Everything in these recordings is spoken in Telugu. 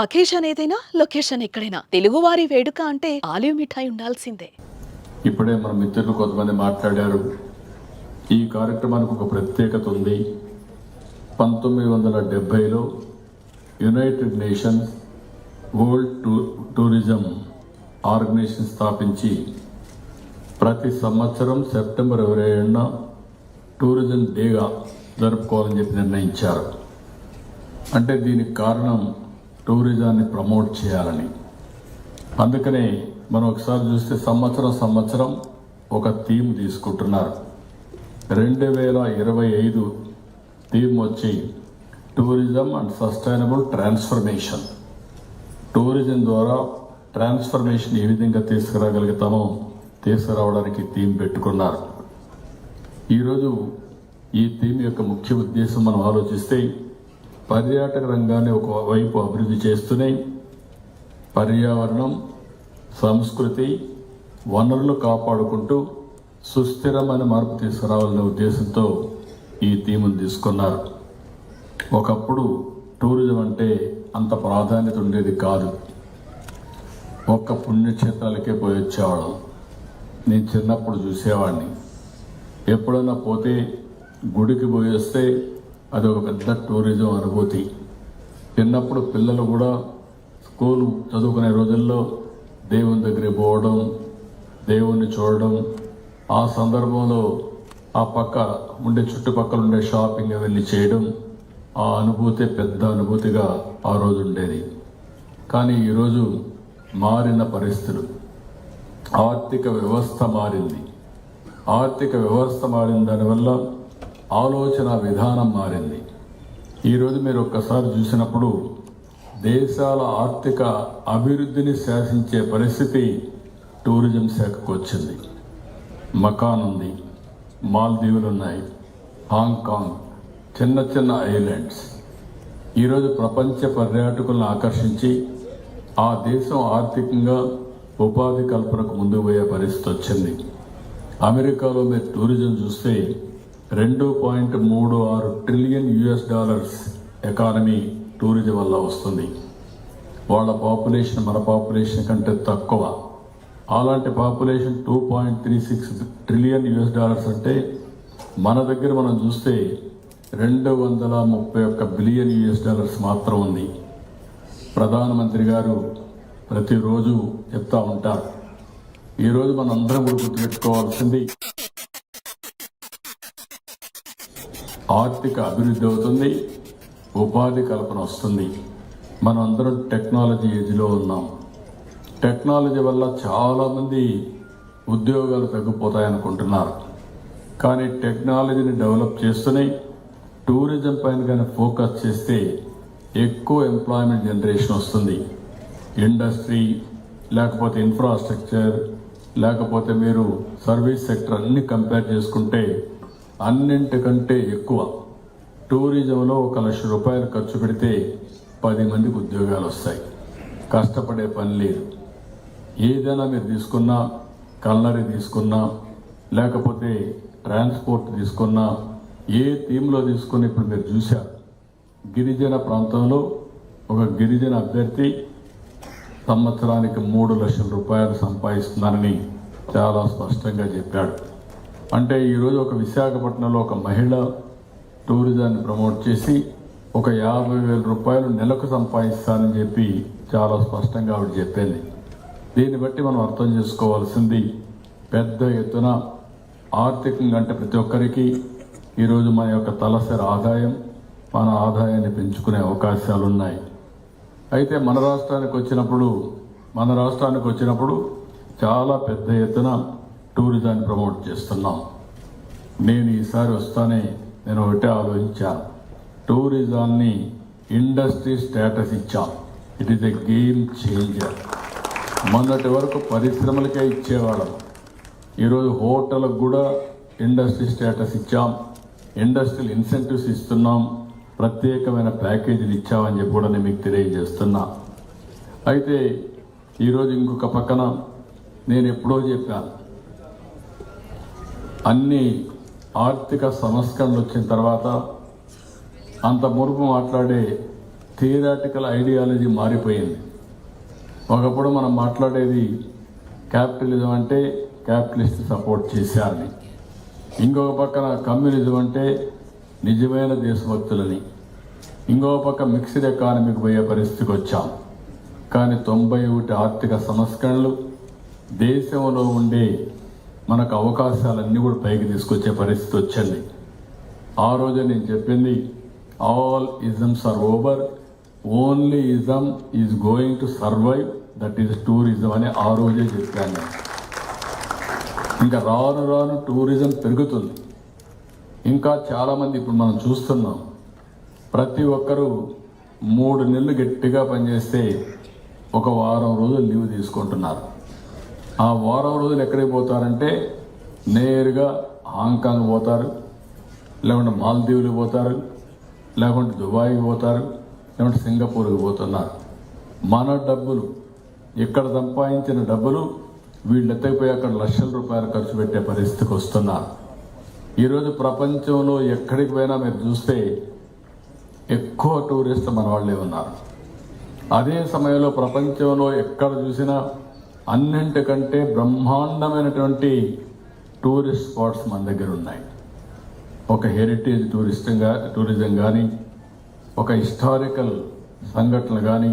అకేషన్ ఏదైనా లొకేషన్ ఎక్కడైనా తెలుగువారి వేడుక అంటే ఆలివ్ మిఠాయి ఉండాల్సిందే. ఇప్పుడే మన మిత్రులు కొంతమంది మాట్లాడారు. ఈ కార్యక్రమానికి ఒక ప్రత్యేకత ఉంది. 1970లో United Nations World Tourism Organization స్థాపించి ప్రతి సంవత్సరం సెప్టెంబర్ 27న టూరిజం డేగా జరుపుకోవాలని చెప్పి నిర్ణయించారు. అంటే దీనికి కారణం టూరిజాన్ని ప్రమోట్ చేయాలని. అందుకనే మనం ఒకసారి చూస్తే సంవత్సరం ఒక థీమ్ తీసుకుంటున్నారు. 2025 థీమ్ వచ్చి tourism and sustainable transformation. Tourism ద్వారా ట్రాన్స్ఫర్మేషన్ ఏ విధంగా తీసుకురావడానికి థీమ్ పెట్టుకున్నారు. ఈరోజు ఈ థీమ్ యొక్క ముఖ్య ఉద్దేశం మనం ఆలోచిస్తే పర్యాటక రంగాన్ని ఒకవైపు అభివృద్ధి చేస్తూనే పర్యావరణం, సంస్కృతి, వనరులు కాపాడుకుంటూ సుస్థిరమైన మార్పు తీసుకురావాలనే ఉద్దేశంతో ఈ థీమును తీసుకున్నారు. ఒకప్పుడు టూరిజం అంటే అంత ప్రాధాన్యత ఉండేది కాదు. ఒక్క పుణ్యక్షేత్రాలకే పోయి వచ్చేవాళ్ళం. నేను చిన్నప్పుడు చూసేవాడిని. ఎప్పుడైనా పోతే గుడికి పోయి వస్తే అది ఒక పెద్ద టూరిజం అనుభూతి. చిన్నప్పుడు పిల్లలు కూడా స్కూలు చదువుకునే రోజుల్లో దేవుని దగ్గరికి పోవడం, దేవుణ్ణి చూడడం, ఆ సందర్భంలో ఆ పక్క ఉండే చుట్టుపక్కల ఉండే షాపింగ్ వెళ్ళి చేయడం, ఆ అనుభూతి పెద్ద అనుభూతిగా ఆ రోజు ఉండేది. కానీ ఈరోజు మారిన పరిస్థితులు, ఆర్థిక వ్యవస్థ మారింది. ఆర్థిక వ్యవస్థ మారిన దానివల్ల ఆలోచన విధానం మారింది. ఈరోజు మీరు ఒక్కసారి చూసినప్పుడు దేశాల ఆర్థిక అభివృద్ధిని శాసించే పరిస్థితి టూరిజం శాఖకు వచ్చింది. మకాన్ ఉంది, మాల్దీవులు ఉన్నాయి, హాంకాంగ్, చిన్న ఐలాండ్స్. ఈరోజు ప్రపంచ పర్యాటకులను ఆకర్షించి ఆ దేశం ఆర్థికంగా ఉపాధి కల్పనకు ముందుకు పోయే పరిస్థితి వచ్చింది. అమెరికాలో మీరు టూరిజం చూస్తే $2.36 ట్రిలియన్ ఎకానమీ టూరిజం వల్ల వస్తుంది. వాళ్ళ పాపులేషన్ మన పాపులేషన్ కంటే తక్కువ. అలాంటి పాపులేషన్ $2.36 ట్రిలియన్ అంటే మన దగ్గర మనం చూస్తే $231 బిలియన్ మాత్రం ఉంది. ప్రధానమంత్రి గారు ప్రతిరోజు చెప్తా ఉంటారు. ఈరోజు మనం అందరం కూడా గుర్తుపెట్టుకోవాల్సింది ఆర్థిక అభివృద్ధి అవుతుంది, ఉపాధి కల్పన వస్తుంది. మనం అందరం టెక్నాలజీ ఏజ్లో ఉన్నాం. టెక్నాలజీ వల్ల చాలామంది ఉద్యోగాలు తగ్గిపోతాయనుకుంటున్నారు. కానీ టెక్నాలజీని డెవలప్ చేస్తూనే టూరిజం పైన కానీ ఫోకస్ చేస్తే ఎక్కువ ఎంప్లాయ్మెంట్ జనరేషన్ వస్తుంది. ఇండస్ట్రీ, లేకపోతే ఇన్ఫ్రాస్ట్రక్చర్, లేకపోతే మీరు సర్వీస్ సెక్టర్ అన్ని కంపేర్ చేసుకుంటే అన్నింటికంటే ఎక్కువ టూరిజంలో ₹1,00,000 ఖర్చు పెడితే 10 మందికి ఉద్యోగాలు వస్తాయి. కష్టపడే పని లేదు. ఏదైనా మీరు తీసుకున్నా, కల్నరీ తీసుకున్నా, లేకపోతే ట్రాన్స్పోర్ట్ తీసుకున్నా, ఏ థీమ్లో తీసుకుని ఇప్పుడు మీరు చూశారు. గిరిజన ప్రాంతంలో ఒక గిరిజన అభ్యర్థి సంవత్సరానికి ₹3,00,000 సంపాదిస్తున్నారని చాలా స్పష్టంగా చెప్పాడు. అంటే ఈరోజు ఒక విశాఖపట్నంలో ఒక మహిళ టూరిజాన్ని ప్రమోట్ చేసి ఒక ₹50,000 నెలకు సంపాదిస్తానని చెప్పి చాలా స్పష్టంగా ఆవిడ చెప్పింది. దీన్ని బట్టి మనం అర్థం చేసుకోవాల్సింది పెద్ద ఎత్తున ఆర్థికంగా అంటే ప్రతి ఒక్కరికి ఈరోజు మన యొక్క తలసరి ఆదాయం, మన ఆదాయాన్ని పెంచుకునే అవకాశాలు ఉన్నాయి. అయితే మన రాష్ట్రానికి వచ్చినప్పుడు చాలా పెద్ద ఎత్తున టూరిజాన్ని ప్రమోట్ చేస్తున్నాం. నేను ఈసారి నేను ఒకటే ఆలోచించాను. టూరిజాన్ని ఇండస్ట్రీ స్టేటస్ ఇచ్చాం. It is a game changer. మొన్నటి వరకు పరిశ్రమలకే ఇచ్చేవాళ్ళం. ఈరోజు హోటళ్ళకు కూడా ఇండస్ట్రీ స్టేటస్ ఇచ్చాం. ఇండస్ట్రియల్ ఇన్సెంటివ్స్ ఇస్తున్నాం. ప్రత్యేకమైన ప్యాకేజీలు ఇచ్చామని చెప్పి కూడా నేను మీకు తెలియజేస్తున్నా. అయితే ఈరోజు ఇంకొక పక్కన నేను ఎప్పుడో చెప్పాను, అన్ని ఆర్థిక సంస్కరణలు వచ్చిన తర్వాత అంత మురుపు మాట్లాడే థియరాటికల్ ఐడియాలజీ మారిపోయింది. ఒకప్పుడు మనం మాట్లాడేది క్యాపిటలిజం అంటే క్యాపిటలిస్ట్ సపోర్ట్ చేశారని, ఇంకొక పక్కన కమ్యూనిజం అంటే నిజమైన దేశభక్తులని, ఇంకొక పక్క మిక్స్డ్ ఎకానమీకి పోయే పరిస్థితికి వచ్చాం. కానీ 91 ఆర్థిక సంస్కరణలు దేశంలో ఉండే మనకు అవకాశాలన్నీ కూడా పైకి తీసుకొచ్చే పరిస్థితి వచ్చింది. ఆ రోజు నేను చెప్పింది all isms are over, only ism is going to survive, that is tourism అని ఆ రోజే చెప్పాను నేను. ఇంకా రాను రాను టూరిజం పెరుగుతుంది. ఇంకా చాలామంది ఇప్పుడు మనం చూస్తున్నాం, ప్రతి ఒక్కరూ 3 నెలలు గట్టిగా పనిచేస్తే ఒక వారం రోజులు లీవ్ తీసుకుంటున్నారు. ఆ వారం రోజులు ఎక్కడికి పోతారంటే నేరుగా హాంకాంగ్ పోతారు, లేకుంటే మాల్దీవులు పోతారు, లేకుంటే దుబాయ్కి పోతారు, లేకుంటే సింగపూర్కి పోతున్నారు. మన డబ్బులు, ఇక్కడ సంపాదించిన డబ్బులు వీళ్ళు ఎత్తకపోయి అక్కడ లక్షల రూపాయలు ఖర్చు పెట్టే పరిస్థితికి వస్తున్నారు. ఈరోజు ప్రపంచంలో ఎక్కడికి పోయినా మీరు చూస్తే ఎక్కువ టూరిస్టులు మన వాళ్ళే ఉన్నారు. అదే సమయంలో ప్రపంచంలో ఎక్కడ చూసినా అన్నింటికంటే బ్రహ్మాండమైనటువంటి టూరిస్ట్ స్పాట్స్ మన దగ్గర ఉన్నాయి. ఒక హెరిటేజ్ టూరిజం కానీ, ఒక హిస్టారికల్ సంఘటనలు కానీ,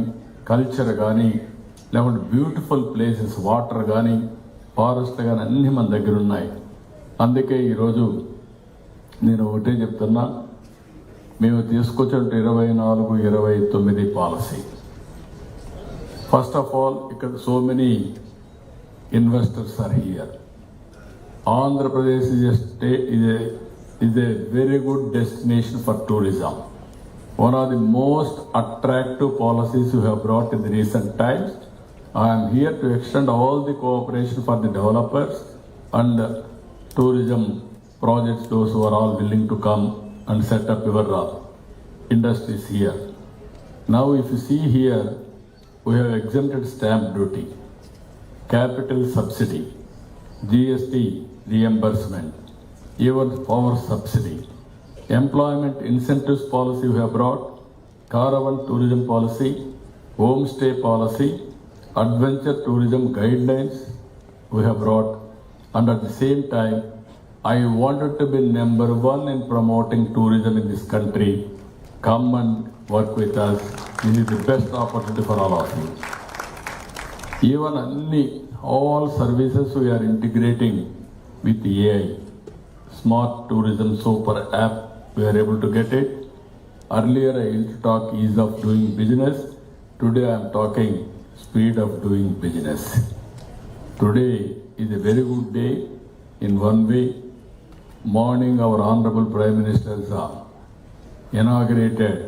కల్చర్ కానీ, లేకుంటే బ్యూటిఫుల్ ప్లేసెస్, వాటర్ కానీ, ఫారెస్ట్ కానీ అన్నీ మన దగ్గర ఉన్నాయి. అందుకే ఈరోజు నేను ఒకటే చెప్తున్నా, మేము తీసుకొచ్చిన 24-29 పాలసీ. ఫస్ట్ ఆఫ్ ఆల్, ఇక్కడ so many investors are here. Andhra Pradesh is a very good destination for tourism. One of the most attractive policies you have brought in the recent times. I am here to extend all the cooperation for the developers and tourism projects, those who are all willing to come and set up your industries here. Now if you see here, we have exempted stamp duty, capital subsidy, GST reimbursement, even power subsidy, employment incentives policy we have brought, caravan tourism policy, homestay policy, adventure tourism guidelines we have brought, and at the same time I wanted to be number 1 in promoting tourism in this country. Come and work with us. This is the best opportunity for all of you. Even all services we are integrating with AI. Smart Tourism Super app, we are able to get it. Earlier I used to talk ease of doing business. Today I am talking speed of doing business. Today is a very good day in one way. Morning our Honorable Prime Minister inaugurated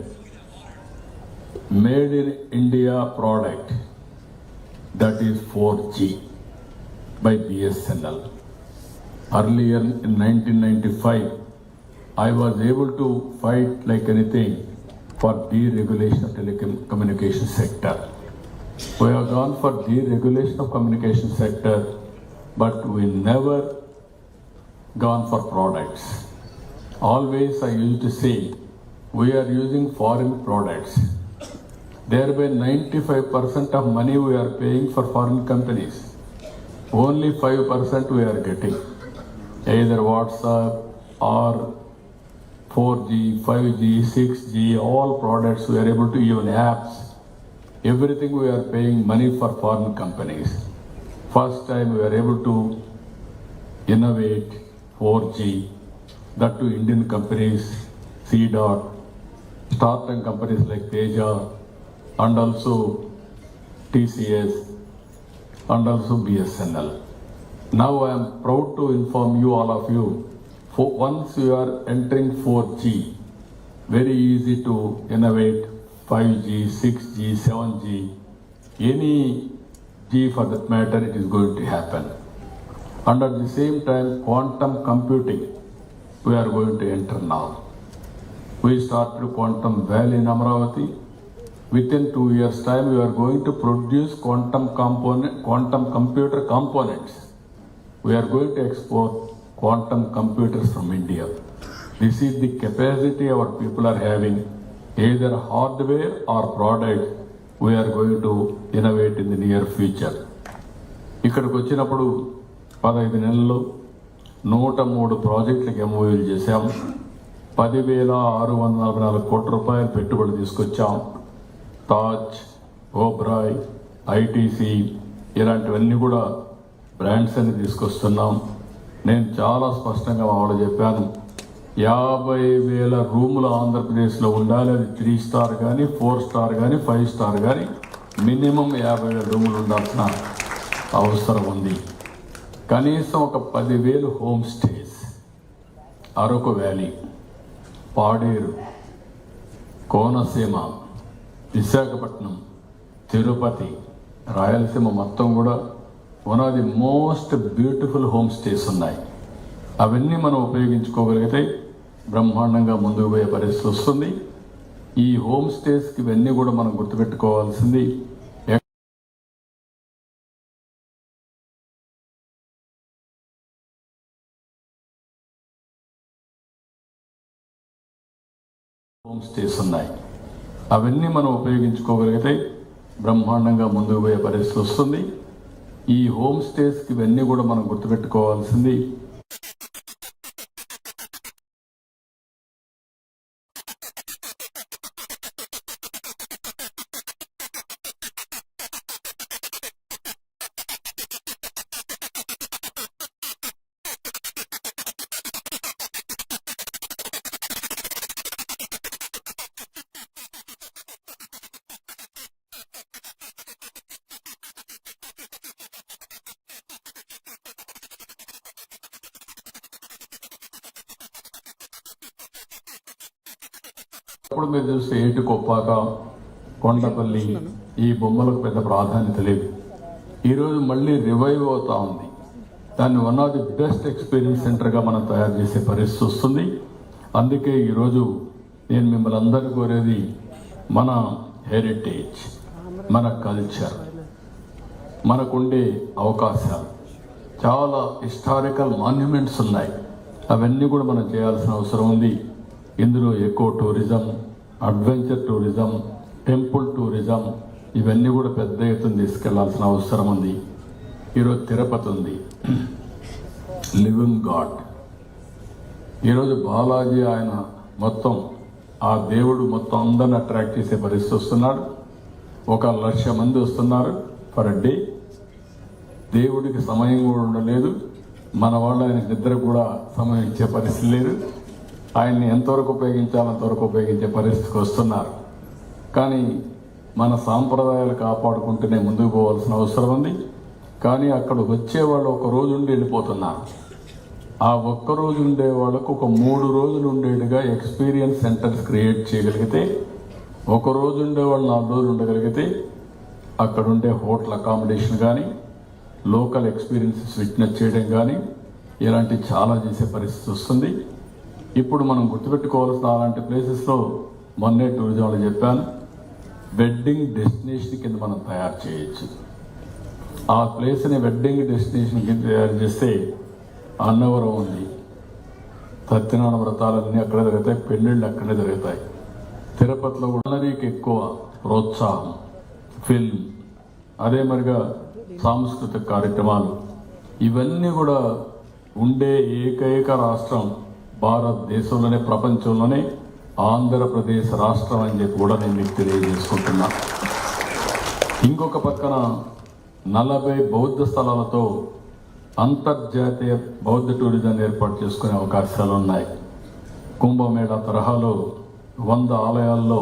Made in India product, that is 4G by BSNL. Earlier in 1995, I was able to fight like anything for deregulation of telecommunication sector. We have gone for deregulation of communication sector, but we never gone for products. Always I used to say, we are using foreign products. Thereby 95% of money we are paying for foreign companies. Only 5% we are getting. Either WhatsApp or 4G, 5G, 6G, all products we are able to, even apps, everything we are paying money for foreign companies. First time we are able to innovate 4G, that to Indian companies, CDOT, startup companies like Teja, and also TCS, and also BSNL. Now I am proud to inform you, all of you, once you are entering 4G, very easy to innovate 5G, 6G, 7G, any G for that matter, it is going to happen. And at the same time, quantum computing, we are going to enter now. We started Quantum Valley in Amravati. Within 2 years' time, we are going to produce quantum computer components. We are going to export quantum computers from India. This is the capacity our people are having. either hardware or product we are going to innovate in the near future. ఇక్కడికి వచ్చినప్పుడు 15 నెలల్లో 103 ప్రాజెక్టులకు ఎంఓయూలు చేశాం. 10,644 కోట్ల రూపాయలు పెట్టుబడి తీసుకొచ్చాం. తాజ్, ఓబ్రాయ్, ఐటీసీ ఇలాంటివన్నీ కూడా బ్రాండ్స్ అని తీసుకొస్తున్నాం. నేను చాలా స్పష్టంగా వాళ్ళు చెప్పాను, 50,000 రూములు ఆంధ్రప్రదేశ్లో ఉండాలి. అది 3 స్టార్ కానీ 4 స్టార్ కానీ 5 స్టార్ కానీ మినిమం 50,000 రూములు ఉండాల్సిన అవసరం ఉంది. కనీసం ఒక 10,000 home stays Araku valley, Paderu, Konaseema, Visakhapatnam, Tirupati, Rayalaseema మొత్తం కూడా one of the most beautiful home stays ఉన్నాయి. అవన్నీ మనం ఉపయోగించుకోగలిగితే బ్రహ్మాండంగా ముందుకు పోయే పరిస్థితి వస్తుంది. ఈ హోమ్ స్టేస్కి ఇవన్నీ కూడా మనం గుర్తుపెట్టుకోవాల్సింది. హోమ్ స్టేస్ ఉన్నాయి. అవన్నీ మనం ఉపయోగించుకోగలిగితే బ్రహ్మాండంగా ముందుకు పోయే పరిస్థితి వస్తుంది. ఈ హోమ్ స్టేస్కి ఇవన్నీ కూడా మనం గుర్తుపెట్టుకోవాల్సింది. అప్పుడు మీరు చూస్తే ఏటి కొప్పాక, కొండపల్లి ఈ బొమ్మలకు పెద్ద ప్రాధాన్యత లేదు. ఈరోజు మళ్ళీ రివైవ్ అవుతా ఉంది. దాన్ని one of the best experience సెంటర్గా మనం తయారు చేసే పరిస్థితి వస్తుంది. అందుకే ఈరోజు నేను మిమ్మల్ని అందరూ కోరేది, మన హెరిటేజ్, మన కల్చర్, మనకుండే అవకాశాలు, చాలా హిస్టారికల్ మాన్యుమెంట్స్ ఉన్నాయి. అవన్నీ కూడా మనం చేయాల్సిన అవసరం ఉంది. ఇందులో eco tourism, adventure tourism, temple tourism ఇవన్నీ కూడా పెద్ద ఎత్తున తీసుకెళ్లాల్సిన అవసరం ఉంది. ఈరోజు తిరుపతి ఉంది, లివింగ్ గాడ్. ఈరోజు బాలాజీ ఆయన మొత్తం ఆ దేవుడు మొత్తం అందరిని అట్రాక్ట్ చేసే పరిస్థితి వస్తున్నాడు. 1,00,000 మంది వస్తున్నారు ఫర్ అ డే. దేవుడికి సమయం కూడా ఉండలేదు. మన వాళ్ళు ఆయన నిద్ర కూడా సమయం ఇచ్చే పరిస్థితి లేదు. ఆయన్ని ఎంతవరకు ఉపయోగించాలో అంతవరకు ఉపయోగించే పరిస్థితికి వస్తున్నారు. కానీ మన సాంప్రదాయాలు కాపాడుకుంటూనే ముందుకు పోవాల్సిన అవసరం ఉంది. కానీ అక్కడ వచ్చేవాళ్ళు 1 రోజు ఉండి వెళ్ళిపోతున్నారు. ఆ 1 రోజు ఉండే వాళ్ళకు ఒక 3 రోజులు ఉండేట్టుగా ఎక్స్పీరియన్స్ సెంటర్స్ క్రియేట్ చేయగలిగితే, 1 రోజు ఉండేవాళ్ళు 4 రోజులు ఉండగలిగితే అక్కడ ఉండే హోటల్ అకామిడేషన్ కానీ, లోకల్ ఎక్స్పీరియన్సెస్ విట్నెస్ చేయడం కానీ ఇలాంటి చాలా చేసే పరిస్థితి వస్తుంది. ఇప్పుడు మనం గుర్తుపెట్టుకోవాల్సిన అలాంటి ప్లేసెస్లో మొన్నే టూరిజం వాళ్ళు చెప్పాను, వెడ్డింగ్ డెస్టినేషన్ కింద మనం తయారు చేయొచ్చు. ఆ ప్లేస్ని వెడ్డింగ్ డెస్టినేషన్ కింద తయారు చేస్తే అన్నవరం ఉంది, సత్యనారాయణ వ్రతాలన్నీ అక్కడే జరుగుతాయి, పెళ్ళిళ్ళు అక్కడే జరుగుతాయి. తిరుపతిలో కూడా ఎక్కువ ప్రోత్సాహం, ఫిల్మ్, అదే మరిగా సాంస్కృతిక కార్యక్రమాలు ఇవన్నీ కూడా ఉండే ఏకైక రాష్ట్రం భారతదేశంలోనే, ప్రపంచంలోనే ఆంధ్రప్రదేశ్ రాష్ట్రం అని చెప్పి కూడా నేను మీకు తెలియజేసుకుంటున్నా. ఇంకొక పక్కన 40 బౌద్ధ స్థలాలతో అంతర్జాతీయ బౌద్ధ టూరిజం ఏర్పాటు చేసుకునే అవకాశాలు ఉన్నాయి. కుంభమేళా తరహాలో 100 ఆలయాల్లో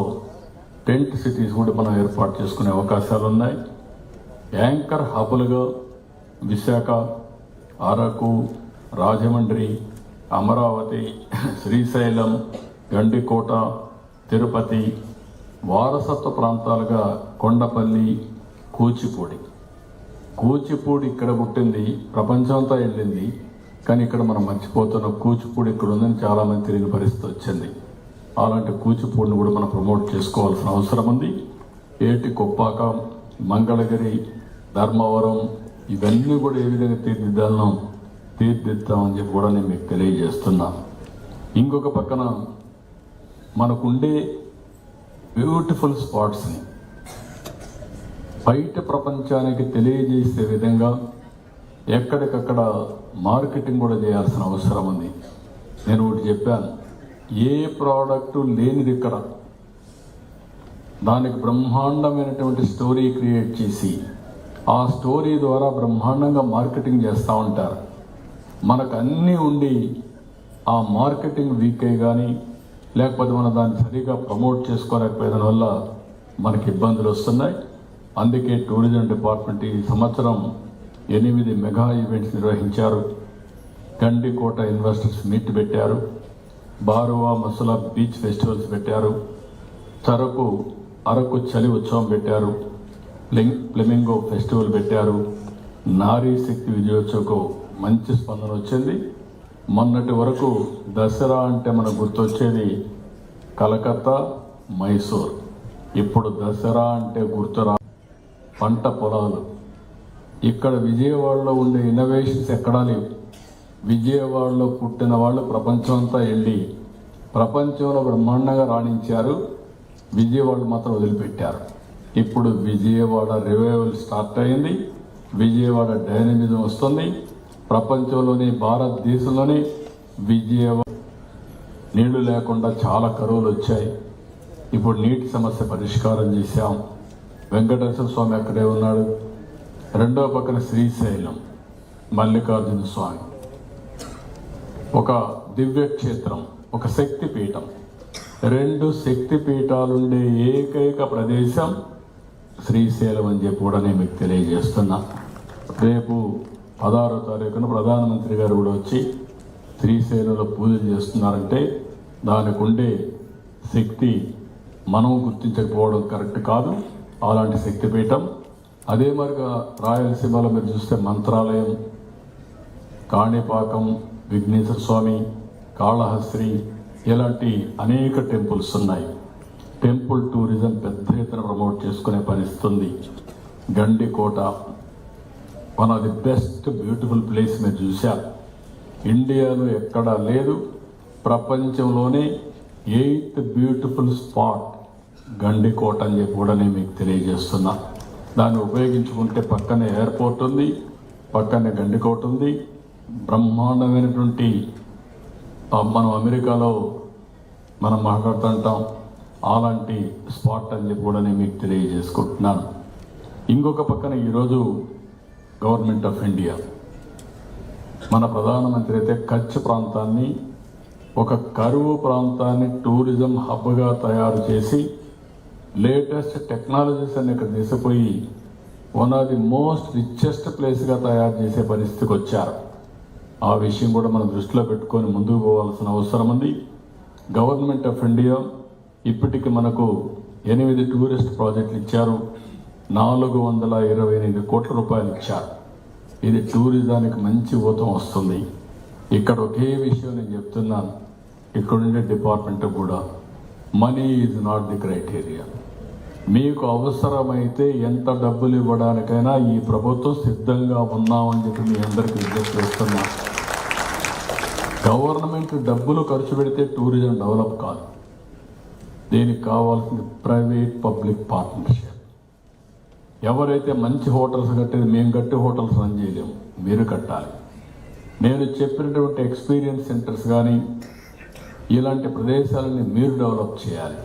టెంట్ సిటీస్ కూడా మనం ఏర్పాటు చేసుకునే అవకాశాలు ఉన్నాయి. యాంకర్ హబులుగా విశాఖ, అరకు, రాజమండ్రి, అమరావతి, శ్రీశైలం, గండికోట, తిరుపతి, వారసత్వ ప్రాంతాలుగా కొండపల్లి, కూచిపూడి. కూచిపూడి ఇక్కడ పుట్టింది, ప్రపంచమంతా వెళ్ళింది. కానీ ఇక్కడ మనం మర్చిపోతున్నాం, కూచిపూడి ఇక్కడ ఉందని చాలామంది తెలియని పరిస్థితి వచ్చింది. అలాంటి కూచిపూడిని కూడా మనం ప్రమోట్ చేసుకోవాల్సిన అవసరం ఉంది. ఏటి కొప్పాక, మంగళగిరి, ధర్మవరం ఇవన్నీ కూడా ఏ విధంగా తీర్చిదిద్దామని చెప్పి కూడా నేను మీకు తెలియజేస్తున్నా. ఇంకొక పక్కన మనకుండే బ్యూటిఫుల్ స్పాట్స్ని బయట ప్రపంచానికి తెలియజేసే విధంగా ఎక్కడికక్కడ మార్కెటింగ్ కూడా చేయాల్సిన అవసరం ఉంది. నేను ఒకటి చెప్పాను, ఏ ప్రోడక్ట్ లేనిది ఇక్కడ దానికి బ్రహ్మాండమైనటువంటి స్టోరీ క్రియేట్ చేసి ఆ స్టోరీ ద్వారా బ్రహ్మాండంగా మార్కెటింగ్ చేస్తూ ఉంటారు. మనకు అన్నీ ఉండి ఆ మార్కెటింగ్ వీక్ అయ్యి కానీ లేకపోతే మనం దాన్ని సరిగా ప్రమోట్ చేసుకోలేకపోయడం వల్ల మనకి ఇబ్బందులు వస్తున్నాయి. అందుకే టూరిజం డిపార్ట్మెంట్ ఈ సంవత్సరం 8 మెగా ఈవెంట్స్ నిర్వహించారు. గండికోట ఇన్వెస్టర్స్ మీట్ పెట్టారు, బారువా మసులా బీచ్ ఫెస్టివల్స్ పెట్టారు, అరకు చలి ఉత్సవం పెట్టారు, ఫ్లెమింగో ఫెస్టివల్ పెట్టారు, నారీ శక్తి విజయోత్సవకు మంచి స్పందన వచ్చింది. మొన్నటి వరకు దసరా అంటే మనకు గుర్తొచ్చేది కలకత్తా, మైసూర్. ఇప్పుడు దసరా అంటే గుర్తురా పంట పొలాలు. ఇక్కడ విజయవాడలో ఉండే ఇన్నోవేషన్స్ ఎక్కడా లేవు. విజయవాడలో పుట్టిన వాళ్ళు ప్రపంచం అంతా వెళ్ళి ప్రపంచంలో బ్రహ్మాండంగా రాణించారు. విజయవాడ మాత్రం వదిలిపెట్టారు. ఇప్పుడు విజయవాడ రివైవల్ స్టార్ట్ అయింది. విజయవాడ డైనమిజం వస్తుంది. ప్రపంచంలోని భారతదేశంలోని విజయవాడ నీళ్లు లేకుండా చాలా కరువులు వచ్చాయి. ఇప్పుడు నీటి సమస్య పరిష్కారం చేశాం. వెంకటేశ్వర స్వామి అక్కడే ఉన్నాడు. రెండో పక్కన శ్రీశైలం మల్లికార్జున స్వామి, ఒక దివ్య క్షేత్రం, ఒక శక్తి పీఠం. 2 శక్తి పీఠాలుండే ఏకైక ప్రదేశం శ్రీశైలం అని చెప్పి కూడా నేను మీకు తెలియజేస్తున్నా. రేపు 16వ తారీఖున ప్రధానమంత్రి గారు కూడా వచ్చి శ్రీశైలంలో పూజలు చేస్తున్నారంటే దానికి ఉండే శక్తి మనం గుర్తించకపోవడం కరెక్ట్ కాదు. అలాంటి శక్తిపీఠం. అదే మరిగా రాయలసీమలో మీరు చూస్తే మంత్రాలయం, కాణిపాకం, విఘ్నేశ్వర స్వామి, కాళహస్త్రి ఇలాంటి అనేక టెంపుల్స్ ఉన్నాయి. టెంపుల్ టూరిజం పెద్ద ఎత్తున ప్రమోట్ చేసుకునే పరిస్థితుంది. Gandikota one of the best beautiful place మీరు చూశారు. ఇండియాలో ఎక్కడా లేదు. ప్రపంచంలోనే 8th బ్యూటిఫుల్ స్పాట్ గండికోట అని చెప్పి కూడా నేను మీకు తెలియజేస్తున్నా. దాన్ని ఉపయోగించుకుంటే పక్కనే ఎయిర్పోర్ట్ ఉంది, పక్కనే గండికోట ఉంది. బ్రహ్మాండమైనటువంటి మనం అమెరికాలో మనం మాట్లాడుతుంటాం అలాంటి స్పాట్ అని చెప్పి కూడా నేను మీకు తెలియజేసుకుంటున్నాను. ఇంకొక పక్కన ఈరోజు గవర్నమెంట్ ఆఫ్ ఇండియా మన ప్రధానమంత్రి అయితే కచ్ ప్రాంతాన్ని ఒక కరువు ప్రాంతాన్ని టూరిజం హబ్గా తయారు చేసి లేటెస్ట్ టెక్నాలజీస్ అన్ని ఇక్కడ తీసిపోయి one of the most richest ప్లేస్గా తయారు చేసే పరిస్థితికి వచ్చారు. ఆ విషయం కూడా మనం దృష్టిలో పెట్టుకొని ముందుకు పోవాల్సిన అవసరం ఉంది. గవర్నమెంట్ ఆఫ్ ఇండియా ఇప్పటికి మనకు 8 టూరిస్ట్ ప్రాజెక్టులు ఇచ్చారు. 428 కోట్ల రూపాయలు ఇచ్చారు. ఇది టూరిజానికి మంచి ఊతం వస్తుంది. ఇక్కడ ఒకే విషయం నేను చెప్తున్నాను, ఇక్కడ ఉండే డిపార్ట్మెంట్ కూడా money is not the criteria. మీకు అవసరమైతే ఎంత డబ్బులు ఇవ్వడానికైనా ఈ ప్రభుత్వం సిద్ధంగా ఉన్నామని చెప్పి మీ అందరికీ విజ్ఞప్తి చేస్తున్నా. గవర్నమెంట్ డబ్బులు ఖర్చు పెడితే టూరిజం డెవలప్ కాదు. దీనికి కావాల్సింది ప్రైవేట్ పబ్లిక్ పార్ట్నర్షిప్. ఎవరైతే మంచి హోటల్స్ కట్టేది మేము కట్టి హోటల్స్ రన్ చేయలేము, మీరు కట్టాలి. నేను చెప్పినటువంటి ఎక్స్పీరియన్స్ సెంటర్స్ కానీ ఇలాంటి ప్రదేశాలని మీరు డెవలప్ చేయాలి.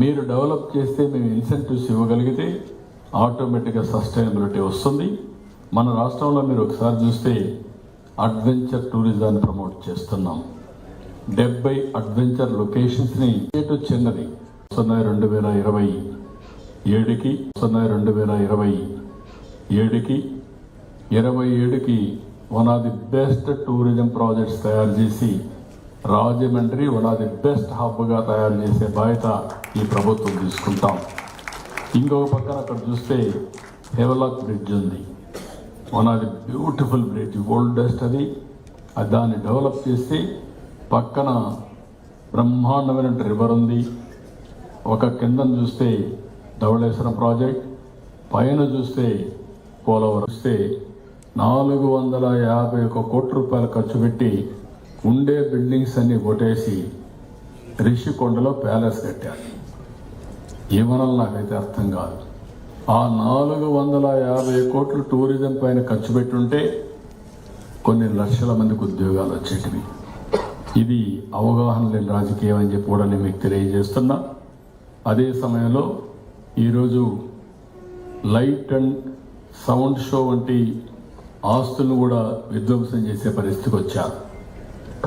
మీరు డెవలప్ చేస్తే మేము ఇన్సెంటివ్స్ ఇవ్వగలిగితే ఆటోమేటిక్గా సస్టైనబిలిటీ వస్తుంది. మన రాష్ట్రంలో మీరు ఒకసారి చూస్తే అడ్వెంచర్ టూరిజాన్ని ప్రమోట్ చేస్తున్నాం. 70 అడ్వెంచర్ లొకేషన్స్ని చిన్నది 2027కి 2027కి one of the best tourism projects తయారు చేసి Rajahmundry one of the best హబ్గా తయారు చేసే బాధ్యత ఈ ప్రభుత్వం తీసుకుంటాం. ఇంకొక పక్కన అక్కడ చూస్తే హెవలాక్ బ్రిడ్జ్ ఉంది. One of the beautiful bridge, oldest అది దాన్ని డెవలప్ చేసి పక్కన బ్రహ్మాండమైన రివర్ ఉంది. ఒక కిందను చూస్తే ధవళేశ్వరం ప్రాజెక్ట్, పైన చూస్తే పోలవరం. చూస్తే 451 కోట్ల రూపాయలు ఖర్చు పెట్టి ఉండే బిల్డింగ్స్ అన్ని కొట్టేసి రిషికొండలో ప్యాలెస్ కట్టారు. ఏమనాలి నాకైతే అర్థం కాదు. ఆ 450 కోట్లు టూరిజం పైన ఖర్చు పెట్టుంటే కొన్ని లక్షల మందికి ఉద్యోగాలు వచ్చేటివి. ఇది అవగాహన లేని రాజకీయం అని చెప్పి కూడా నేను మీకు తెలియజేస్తున్నా. అదే సమయంలో ఈరోజు లైట్ అండ్ సౌండ్ షో వంటి ఆస్తులను కూడా విధ్వంసం చేసే పరిస్థితికి వచ్చారు.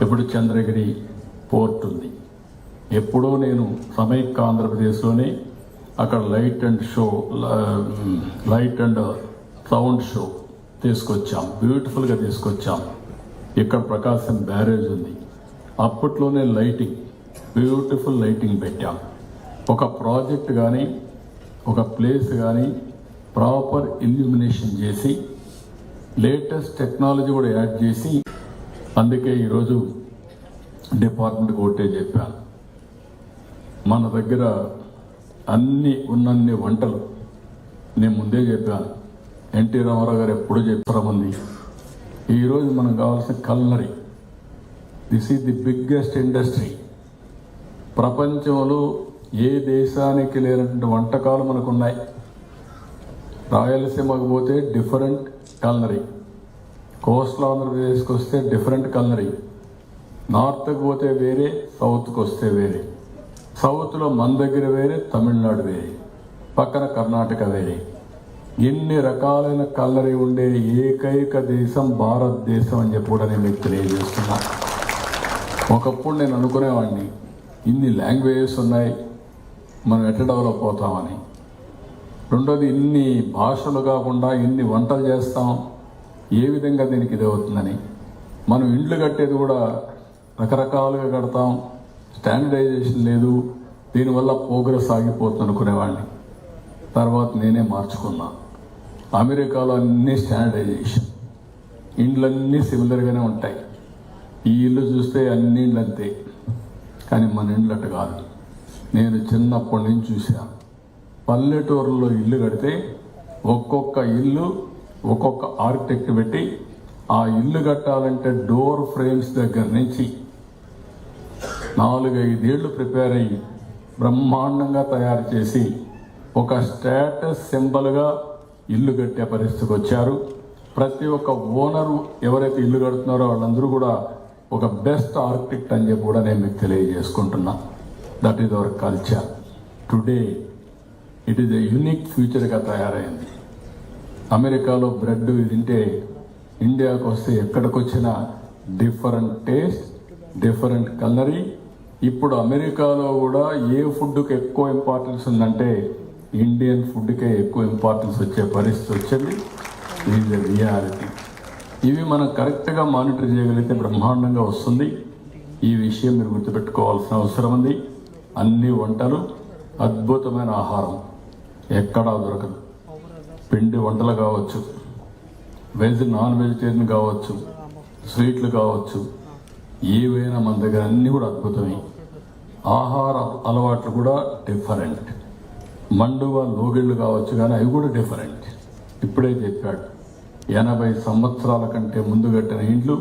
ఇప్పుడు చంద్రగిరి పోర్ట్ ఉంది. ఎప్పుడో నేను సమైక్య ఆంధ్రప్రదేశ్లోనే అక్కడ లైట్ అండ్ సౌండ్ షో తీసుకొచ్చాం, బ్యూటిఫుల్గా తీసుకొచ్చాం. ఇక్కడ ప్రకాశం బ్యారేజ్ ఉంది, అప్పట్లోనే లైటింగ్, బ్యూటిఫుల్ లైటింగ్ పెట్టాం. ఒక ప్రాజెక్ట్ కానీ ఒక ప్లేస్ కానీ ప్రాపర్ ఇల్యూమినేషన్ చేసి లేటెస్ట్ టెక్నాలజీ కూడా యాడ్ చేసి, అందుకే ఈరోజు డిపార్ట్మెంట్కి ఒకటే చెప్పాను, మన దగ్గర ఉన్నన్ని వంటలు నేను ముందే చెప్పాను. ఎన్టీ రామారావు గారు ఎప్పుడు చెప్పారమంది. ఈరోజు మనం కావాల్సిన culinary, this is the biggest industry. ప్రపంచంలో ఏ దేశానికి లేనటువంటి వంటకాలు మనకున్నాయి. రాయలసీమకు పోతే డిఫరెంట్ కల్నరీ, కోస్టల్ ఆంధ్రప్రదేశ్కి వస్తే డిఫరెంట్ కల్నరీ, నార్త్కి పోతే వేరే, సౌత్కి వస్తే వేరే. సౌత్లో మన దగ్గర వేరే, తమిళనాడు వేరే, పక్కన కర్ణాటక వేరే. ఎన్ని రకాలైన కల్నరీ ఉండే ఏకైక దేశం భారతదేశం అని చెప్పి కూడా నేను మీకు తెలియజేస్తున్నా. ఒకప్పుడు నేను అనుకునేవాడిని, ఇన్ని లాంగ్వేజెస్ ఉన్నాయి, మనం ఎట్లా డెవలప్ అవుతామని. రెండోది, ఇన్ని భాషలు కాకుండా ఇన్ని వంటలు చేస్తాం, ఏ విధంగా దీనికి ఇది అవుతుందని. మనం ఇండ్లు కట్టేది కూడా రకరకాలుగా కడతాం, స్టాండర్డైజేషన్ లేదు, దీనివల్ల ప్రోగ్రెస్ ఆగిపోతుంది అనుకునేవాడిని. తర్వాత నేనే మార్చుకున్నా. అమెరికాలో అన్ని స్టాండర్డైజేషన్, ఇండ్లన్నీ సిమిలర్గానే ఉంటాయి. ఈ ఇల్లు చూస్తే అన్ని ఇండ్లు అంతే, కానీ మన ఇండ్లు అట్టు కాదు. నేను చిన్నప్పటి నుంచి చూశాను, పల్లెటూరులో ఇల్లు కడితే ఒక్కొక్క ఇల్లు ఒక్కొక్క ఆర్కిటెక్ట్ పెట్టి ఆ ఇల్లు కట్టాలంటే డోర్ ఫ్రేమ్స్ దగ్గర నుంచి 4-5 ఏళ్లు ప్రిపేర్ అయ్యి బ్రహ్మాండంగా తయారు చేసి ఒక స్టేటస్ సింబల్గా ఇల్లు కట్టే పరిస్థితికి వచ్చారు. ప్రతి ఒక్క ఓనరు ఎవరైతే ఇల్లు కడుతున్నారో వాళ్ళందరూ కూడా ఒక బెస్ట్ ఆర్కిటెక్ట్ అని చెప్పి కూడా నేను మీకు తెలియజేసుకుంటున్నా. That is our culture. Today it is a unique ఫ్యూచర్గా తయారైంది. అమెరికాలో బ్రెడ్ తింటే ఇండియాకు వస్తే ఎక్కడికి వచ్చినా డిఫరెంట్ టేస్ట్, డిఫరెంట్ కలరీ. ఇప్పుడు అమెరికాలో కూడా ఏ ఫుడ్కి ఎక్కువ ఇంపార్టెన్స్ ఉందంటే ఇండియన్ ఫుడ్కే ఎక్కువ ఇంపార్టెన్స్ వచ్చే పరిస్థితి వచ్చింది. ఇది రియాలిటీ. ఇవి మనం కరెక్ట్గా మానిటర్ చేయగలిగితే బ్రహ్మాండంగా వస్తుంది. ఈ విషయం మీరు గుర్తుపెట్టుకోవాల్సిన అవసరం ఉంది. అన్ని వంటలు, అద్భుతమైన ఆహారం ఎక్కడా దొరకదు. పిండి వంటలు కావచ్చు, వెజ్ నాన్ వెజిటేరియన్ కావచ్చు, స్వీట్లు కావచ్చు, ఏవైనా మన దగ్గర అన్నీ కూడా అద్భుతమే. ఆహార అలవాట్లు కూడా డిఫరెంట్. మండువ లోగిళ్ళు కావచ్చు, కానీ అవి కూడా డిఫరెంట్. ఇప్పుడే చెప్పాడు, 80 సంవత్సరాల కంటే ముందు కట్టిన ఇండ్లు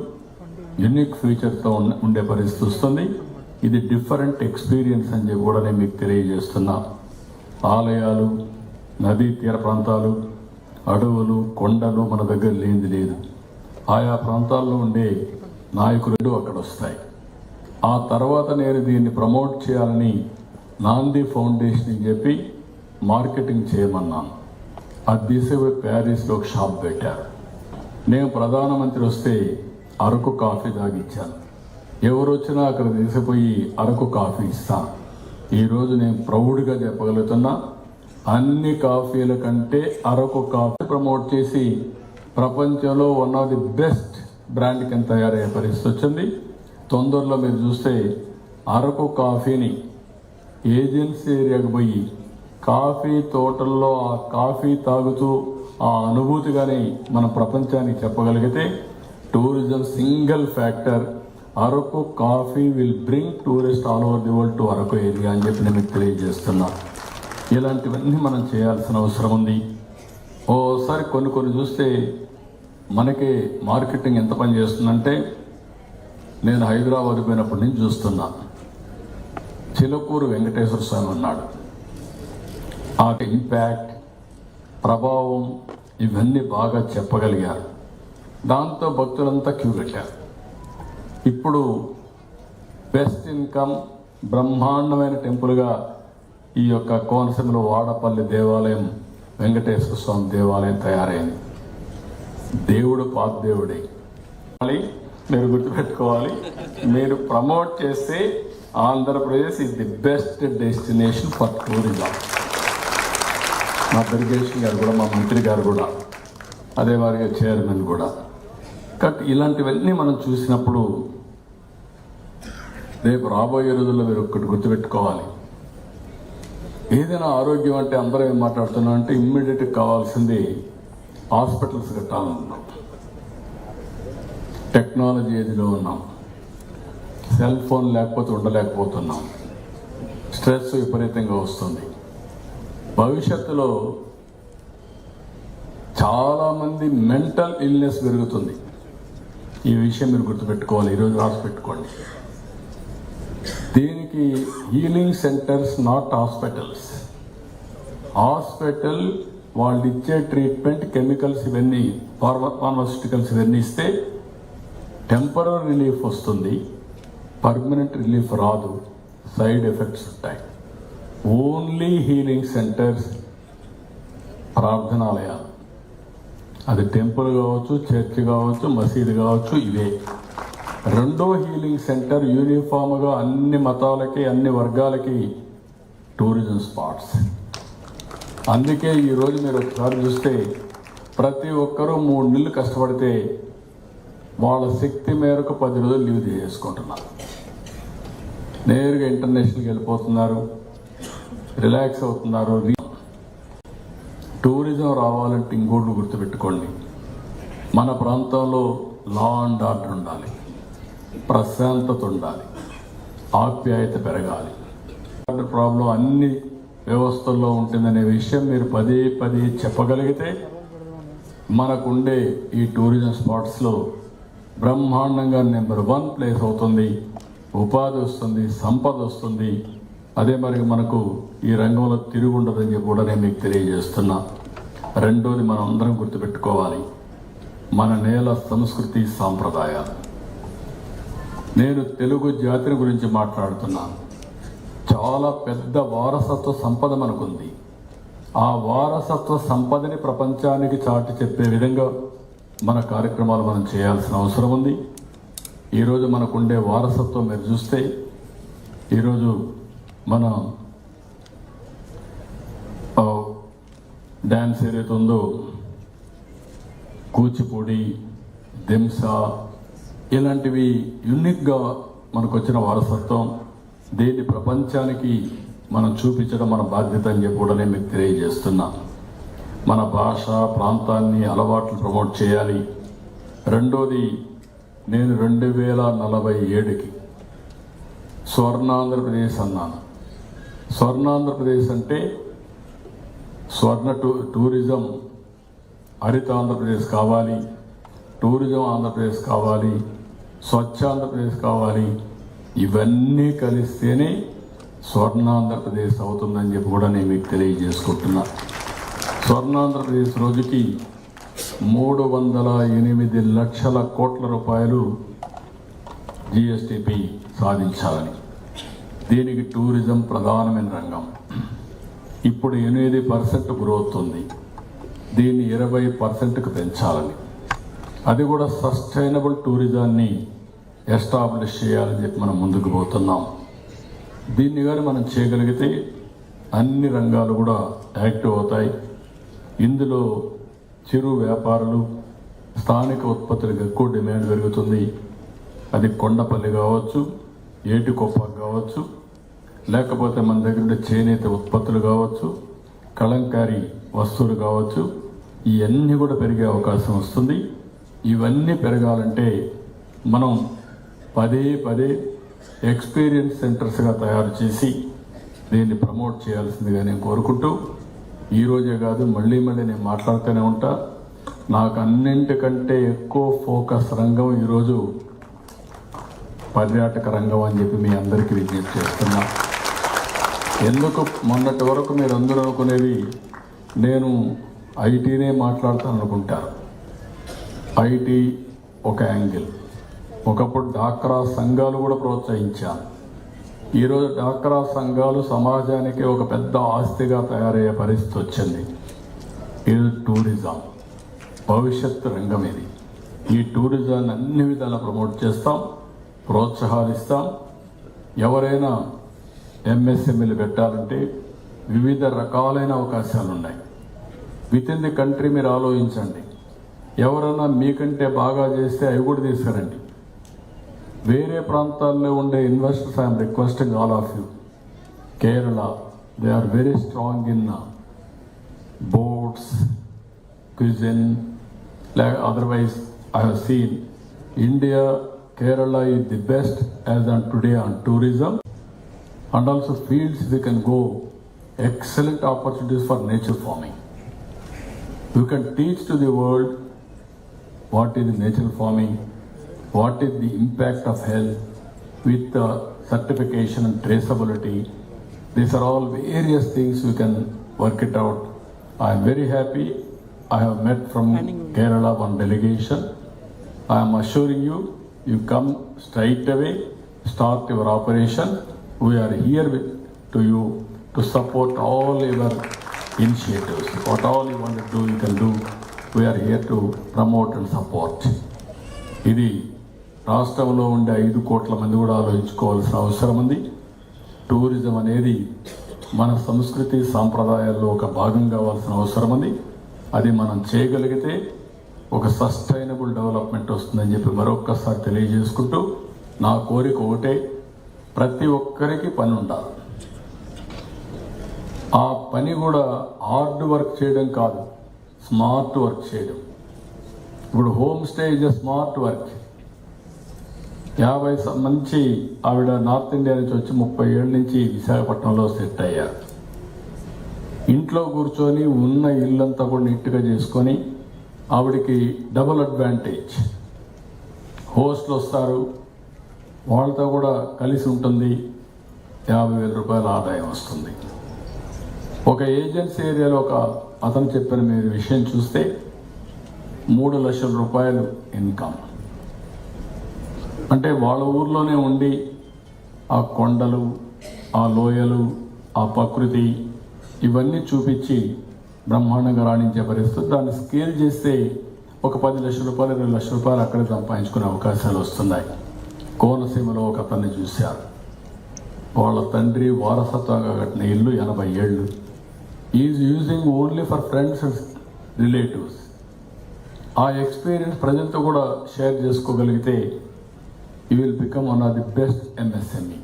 యూనిక్ ఫీచర్తో ఉండే పరిస్థితి వస్తుంది. ఇది డిఫరెంట్ ఎక్స్పీరియన్స్ అని చెప్పి కూడా నేను మీకు తెలియజేస్తున్నా. ఆలయాలు, నదీ తీర ప్రాంతాలు, అడవులు, కొండలు మన దగ్గర లేనిది లేదు. ఆయా ప్రాంతాల్లో ఉండే నాయకులు అక్కడ వస్తాయి. ఆ తర్వాత నేను దీన్ని ప్రమోట్ చేయాలని నాంది ఫౌండేషన్ చెప్పి మార్కెటింగ్ చేయమన్నాను. అది తీసిపోయి ప్యారిస్లో ఒక షాప్ పెట్టారు. నేను ప్రధానమంత్రి వస్తే అరకు కాఫీ తాగిచ్చాను. ఎవరు వచ్చినా అక్కడ తీసిపోయి అరకు కాఫీ ఇస్తాను. ఈరోజు నేను ప్రౌడ్గా చెప్పగలుగుతున్నా, అన్ని కాఫీల కంటే అరకు కాఫీ ప్రమోట్ చేసి ప్రపంచంలో one of the best brand కింద తయారయ్యే పరిస్థితి వచ్చింది. తొందరలో మీరు చూస్తే అరకు కాఫీని ఏజెన్సీ ఏరియాకు పోయి కాఫీ తోటల్లో ఆ కాఫీ తాగుతూ ఆ అనుభూతి కానీ మన ప్రపంచానికి చెప్పగలిగితే, tourism single factor, Araku coffee will bring tourist all over the world to Araku area అని చెప్పి నేను మీకు తెలియజేస్తున్నా. ఇలాంటివన్నీ మనం చేయాల్సిన అవసరం ఉంది. ఓసారి కొన్ని చూస్తే మనకి మార్కెటింగ్ ఎంత పని చేస్తుందంటే, నేను హైదరాబాద్ పోయినప్పటి నుంచి చూస్తున్నా. చిలకూరు వెంకటేశ్వర స్వామి ఉన్నాడు. ఆ ఇంపాక్ట్, ప్రభావం ఇవన్నీ బాగా చెప్పగలిగారు. దాంతో భక్తులంతా క్యూ కట్టారు. ఇప్పుడు బెస్ట్ ఇన్కమ్ బ్రహ్మాండమైన టెంపుల్గా ఈ యొక్క కోనసీమలో వాడపల్లి దేవాలయం, వెంకటేశ్వర స్వామి దేవాలయం తయారైంది. దేవుడు పాత దేవుడే. మీరు గుర్తుపెట్టుకోవాలి, మీరు ప్రమోట్ చేస్తే Andhra Pradesh is the best destination for tourism. మా దుర్గేష్ గారు కూడా, మా మంత్రి గారు కూడా, అదే వారిగా చైర్మన్ కూడా. కాబట్టి ఇలాంటివన్నీ మనం చూసినప్పుడు రేపు రాబోయే రోజుల్లో మీరు ఒక్కటి గుర్తుపెట్టుకోవాలి. ఏదైనా ఆరోగ్యం అంటే అందరూ ఏం మాట్లాడుతున్నాం అంటే ఇమ్మీడియట్గా కావాల్సింది హాస్పిటల్స్ కట్టాలన్నాం. టెక్నాలజీ ఏదిలో ఉన్నాం, సెల్ ఫోన్ లేకపోతే ఉండలేకపోతున్నాం, స్ట్రెస్ విపరీతంగా వస్తుంది. భవిష్యత్తులో చాలామంది మెంటల్ ఇల్నెస్ పెరుగుతుంది. ఈ విషయం మీరు గుర్తుపెట్టుకోవాలి, ఈరోజు రాసి పెట్టుకోండి. దీనికి healing centres, not hospitals. Hospital వాళ్ళు ఇచ్చే ట్రీట్మెంట్, కెమికల్స్ ఇవన్నీ, ఫార్మాస్యూటికల్స్ ఇవన్నీ ఇస్తే టెంపరీ రిలీఫ్ వస్తుంది, పర్మనెంట్ రిలీఫ్ రాదు, సైడ్ ఎఫెక్ట్స్ ఉంటాయి. ఓన్లీ హీలింగ్ సెంటర్స్, ప్రార్థనాలయాలు, అది టెంపుల్ కావచ్చు, చర్చ్ కావచ్చు, మసీదు కావచ్చు, ఇవే. రెండో హీలింగ్ సెంటర్ యూనిఫామ్గా అన్ని మతాలకి, అన్ని వర్గాలకి టూరిజం స్పాట్స్. అందుకే ఈరోజు మీరు ఒకసారి చూస్తే ప్రతి ఒక్కరూ 3 నెలలు కష్టపడితే వాళ్ళ శక్తి మేరకు 10 రోజులు లీవ్ చేసుకుంటున్నారు. నేరుగా ఇంటర్నేషనల్కి వెళ్ళిపోతున్నారు, రిలాక్స్ అవుతున్నారు. టూరిజం రావాలంటే ఇంకోటి గుర్తుపెట్టుకోండి, మన ప్రాంతంలో లా అండ్ ఆర్డర్ ఉండాలి, ప్రశాంతత ఉండాలి, ఆప్యాయత పెరగాలి. ప్రాబ్లం అన్ని వ్యవస్థల్లో ఉంటుందనే విషయం మీరు పదే పదే చెప్పగలిగితే మనకుండే ఈ టూరిజం స్పాట్స్లో బ్రహ్మాండంగా నెంబర్ 1 ప్లేస్ అవుతుంది. ఉపాధి వస్తుంది, సంపద వస్తుంది. అదే మరి మనకు ఈ రంగంలో తిరుగుండదని చెప్పి కూడా నేను మీకు తెలియజేస్తున్నా. రెండోది మనం అందరం గుర్తుపెట్టుకోవాలి, మన నేల సంస్కృతి సాంప్రదాయాలు. నేను తెలుగు జాతిని గురించి మాట్లాడుతున్నాను. చాలా పెద్ద వారసత్వ సంపద మనకుంది. ఆ వారసత్వ సంపదని ప్రపంచానికి చాటి చెప్పే విధంగా మన కార్యక్రమాలు మనం చేయాల్సిన అవసరం ఉంది. ఈరోజు మనకుండే వారసత్వం మీరు చూస్తే, ఈరోజు మన డ్యాన్స్ ఏదైతే ఉందో, కూచిపూడి, దింసా, ఇలాంటివి యూనిక్గా మనకు వచ్చిన వారసత్వం. దీన్ని ప్రపంచానికి మనం చూపించడం మన బాధ్యత అని చెప్పి కూడా నేను మీకు తెలియజేస్తున్నా. మన భాష, ప్రాంతాన్ని, అలవాట్లు ప్రమోట్ చేయాలి. రెండోది, నేను 2047కి స్వర్ణాంధ్రప్రదేశ్ అన్నాను. స్వర్ణాంధ్రప్రదేశ్ అంటే స్వర్ణ టూరిజం, హరిత ఆంధ్రప్రదేశ్ కావాలి, టూరిజం ఆంధ్రప్రదేశ్ కావాలి, స్వచ్ఛ ఆంధ్రప్రదేశ్ కావాలి. ఇవన్నీ కలిస్తేనే స్వర్ణాంధ్రప్రదేశ్ అవుతుందని చెప్పి కూడా నేను మీకు తెలియజేసుకుంటున్నా. స్వర్ణాంధ్రప్రదేశ్ రోజుకి 308 లక్షల కోట్ల రూపాయలు జిఎస్టిపి సాధించాలని. దీనికి టూరిజం ప్రధానమైన రంగం. ఇప్పుడు 8% గ్రోత్ ఉంది, దీన్ని 20%కు పెంచాలని. అది కూడా సస్టైనబుల్ టూరిజాన్ని ఎస్టాబ్లిష్ చేయాలని చెప్పి మనం ముందుకు పోతున్నాం. దీన్ని కానీ మనం చేయగలిగితే అన్ని రంగాలు కూడా యాక్టివ్ అవుతాయి. ఇందులో చిరు వ్యాపారులు, స్థానిక ఉత్పత్తులకు ఎక్కువ డిమాండ్ పెరుగుతుంది. అది కొండపల్లి కావచ్చు, ఏటికొప్ప కావచ్చు, లేకపోతే మన దగ్గర ఉండే చేనేత ఉత్పత్తులు కావచ్చు, కలంకారీ వస్తువులు కావచ్చు, ఇవన్నీ కూడా పెరిగే అవకాశం వస్తుంది. ఇవన్నీ పెరగాలంటే మనం పదే పదే ఎక్స్పీరియన్స్ సెంటర్స్గా తయారు చేసి దీన్ని ప్రమోట్ చేయాల్సిందిగా నేను కోరుకుంటూ, ఈరోజే కాదు మళ్ళీ నేను మాట్లాడుతూనే ఉంటా. నాకు అన్నింటికంటే ఎక్కువ ఫోకస్ రంగం ఈరోజు పర్యాటక రంగం అని చెప్పి మీ అందరికీ విజ్ఞప్తి చేస్తున్నా. ఎందుకు మొన్నటి వరకు మీరు అందరూ అనుకునేది నేను ఐటీనే మాట్లాడతాను అనుకుంటారు. ఐటీ ఒక యాంగిల్. ఒకప్పుడు డాక్రా సంఘాలు కూడా ప్రోత్సహించాను. ఈరోజు డాక్రా సంఘాలు సమాజానికి ఒక పెద్ద ఆస్తిగా తయారయ్యే పరిస్థితి వచ్చింది. ఇది టూరిజం భవిష్యత్తు రంగం. ఇది ఈ టూరిజాన్ని అన్ని విధాలా ప్రమోట్ చేస్తాం, ప్రోత్సాహిస్తాం. ఎవరైనా ఎంఎస్ఎంఈలు పెట్టాలంటే వివిధ రకాలైన అవకాశాలు ఉన్నాయి. విత్ ఇన్ ది కంట్రీ మీరు ఆలోచించండి. ఎవరైనా మీకంటే బాగా చేస్తే అవి కూడా తీసుకురండి. వేరే ప్రాంతాల్లో ఉండే investors I'm requesting all of you. Kerala they are very strong in boats, cuisine, like otherwise I have seen India, Kerala is the best as on today on tourism, and also fields we can go, excellent opportunities for nature farming. You can teach to the world what is nature farming, what is the impact of health with the certification and traceability. These are all various things we can work it out. I am very happy. I have met from Kerala one delegation. I am assuring you, you come straight away, start your operation. We are here to you to support all your initiatives. What all you want to do, you can do. We are here to promote and support. ఇది రాష్ట్రంలో ఉండే 5 కోట్ల మంది కూడా ఆలోచించుకోవాల్సిన అవసరం ఉంది. టూరిజం అనేది మన సంస్కృతి సాంప్రదాయాల్లో ఒక భాగం కావాల్సిన అవసరం ఉంది. అది మనం చేయగలిగితే ఒక సస్టైనబుల్ డెవలప్మెంట్ వస్తుందని చెప్పి మరొక్కసారి తెలియజేసుకుంటూ, నా కోరిక ఒకటే, ప్రతి ఒక్కరికి పని ఉండాలి. ఆ పని కూడా హార్డ్ వర్క్ చేయడం కాదు, స్మార్ట్ వర్క్ చేయడం. ఇప్పుడు home stay is a smart work. 50 మంచి ఆవిడ నార్త్ ఇండియా నుంచి వచ్చి 30 ఏళ్ళ నుంచి విశాఖపట్నంలో సెట్ అయ్యారు. ఇంట్లో కూర్చొని ఉన్న ఇల్లంతా కూడా నీట్గా చేసుకొని, ఆవిడకి డబుల్ అడ్వాంటేజ్. హోస్ట్లు వస్తారు, వాళ్ళతో కూడా కలిసి ఉంటుంది, 50,000 రూపాయల ఆదాయం వస్తుంది. ఒక ఏజెన్సీ ఏరియాలో ఒక అతను చెప్పిన మీరు విషయం చూస్తే 3 లక్షల రూపాయలు ఇన్కమ్. అంటే వాళ్ళ ఊర్లోనే ఉండి ఆ కొండలు, ఆ లోయలు, ఆ ప్రకృతి ఇవన్నీ చూపించి బ్రహ్మాండంగా రాణించే పరిస్థితి. దాన్ని స్కేల్ చేస్తే ఒక 10 లక్షల రూపాయలు, 20 లక్షల రూపాయలు అక్కడే సంపాదించుకునే అవకాశాలు వస్తున్నాయి. కోనసీమలో ఒక అతన్ని చూశారు. వాళ్ళ తండ్రి వారసత్వంగా కట్టిన ఇల్లు 80 ఏళ్ళు. Is using only for friends and relatives. ఆ ఎక్స్పీరియన్స్ ప్రజలతో కూడా షేర్ చేసుకోగలిగితే you will become one of the best MSME.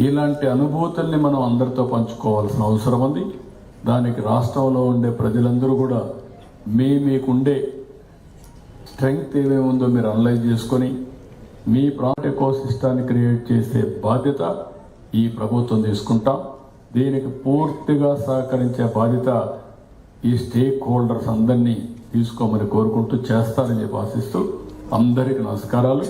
ఇలాంటి అనుభూతుల్ని మనం అందరితో పంచుకోవాల్సిన అవసరం ఉంది. దానికి రాష్ట్రంలో ఉండే ప్రజలందరూ కూడా మీకుండే స్ట్రెంగ్త్ ఏమేమి ఉందో మీరు అనలైజ్ చేసుకొని మీ ప్రాంత ఎకోసిస్టాన్ని క్రియేట్ చేసే బాధ్యత ఈ ప్రభుత్వం తీసుకుంటాం. దీనికి పూర్తిగా సహకరించే బాధ్యత ఈ స్టేక్ హోల్డర్స్ అందరినీ తీసుకోమని కోరుకుంటూ చేస్తారని చెప్పి ఆశిస్తూ అందరికీ నమస్కారాలు.